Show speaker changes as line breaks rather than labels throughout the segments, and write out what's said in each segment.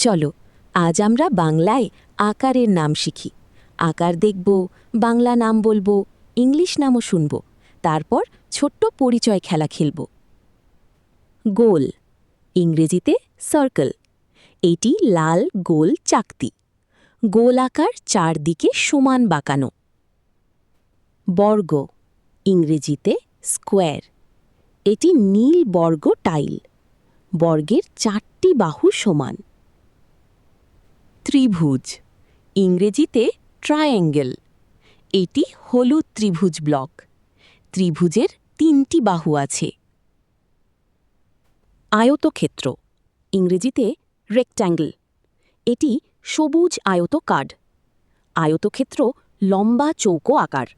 চলো আজ আমরা বাংলায় আকারের নাম শিখি। আকার দেখব, বাংলা নাম বলবো, ইংলিশ নামও শুনব, তারপর ছোট্ট পরিচয় খেলা খেলব। গোল, ইংরেজিতে সার্কেল। এটি লাল গোল চাকতি। গোল আকার চারদিকে সমান বাঁকানো। বর্গ, ইংরেজিতে স্কোয়ার। এটি নীল বর্গ টাইল। বর্গের চারটি বাহু সমান। ত্রিভুজ, ইংরেজিতে ট্রায়াঙ্গেল। এটি হলুদ ত্রিভুজ ব্লক। ত্রিভুজের তিনটি বাহু আছে। আয়তক্ষেত্র, ইংরেজিতে রেক্ট্যাঙ্গল। এটি সবুজ আয়ত কার্ড। আয়তক্ষেত্র লম্বা চৌকো আকার।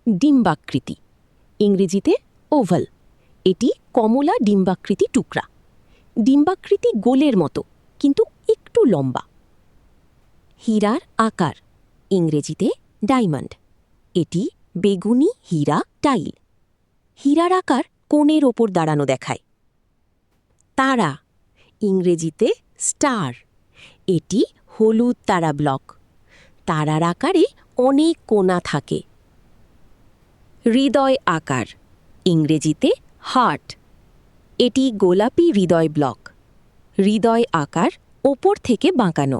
ডিম্বাকৃতি, ইংরেজিতে ওভাল। এটি কমলা ডিম্বাকৃতি টুকরা। ডিম্বাকৃতি গোলের মতো কিন্তু একটু লম্বা। হীরার আকার, ইংরেজিতে ডায়মন্ড। এটি বেগুনি হীরা টাইল। হীরার আকার কোণের ওপর দাঁড়ানো দেখায়। তারা, ইংরেজিতে স্টার। এটি হলুদ তারা ব্লক। তারার আকারে অনেক কোণা থাকে। হৃদয় আকার, ইংরেজিতে হার্ট। এটি গোলাপি হৃদয় ব্লক। হৃদয় আকার ওপর থেকে বাঁকানো।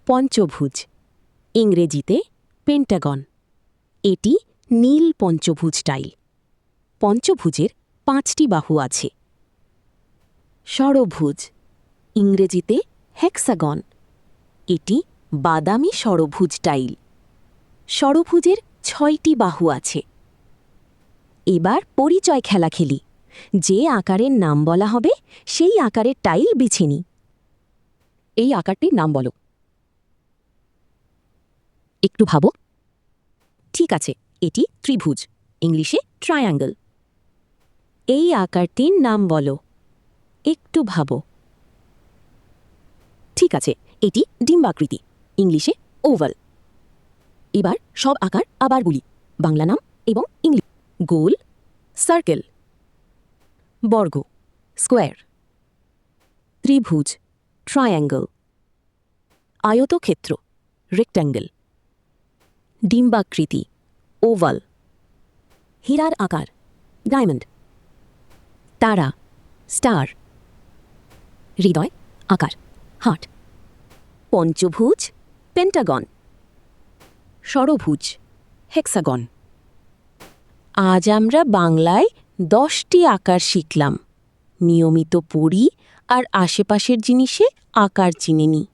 পঞ্চভুজ, ইংরেজিতে পেন্টাগন। এটি নীল পঞ্চভুজ টাইল। পঞ্চভুজের 5টি বাহু আছে। ষড়ভুজ, ইংরেজিতে হেক্সাগন। এটি বাদামি ষড়ভুজ টাইল। ষড়ভুজের 6টি বাহু আছে। এবার পরিচয় খেলা খেলি। যে আকারের নাম বলা হবে সেই আকারের টাইল বেছে নিই। এই আকারটির নাম বলো। একটু ভাবো। ঠিক আছে, এটি ত্রিভুজ, ইংলিশে ট্রায়াঙ্গল। এই আকারটির নাম বলো। একটু ভাবো। ঠিক আছে, এটি ডিম্বাকৃতি, ইংলিশে ওভাল। এবার সব আকার আবার বলি, বাংলা নাম এবং ইংলিশ। গোল, সার্কেল। বর্গ, স্কোয়ার। ত্রিভুজ, ট্রায়াঙ্গল। আয়তক্ষেত্র, রেক্ট্যাঙ্গল। ডিম্বাকৃতি, ওভাল। হীরার আকার, ডায়মন্ড। তারা, স্টার। হৃদয় আকার, হার্ট। পঞ্চভুজ, পেন্টাগন। ষড়ভুজ, হেক্সাগন। আজ আমরা বাংলায় 10টি আকার শিখলাম। নিয়মিত পড়ি আর আশেপাশের জিনিসে আকার চিনে নিই।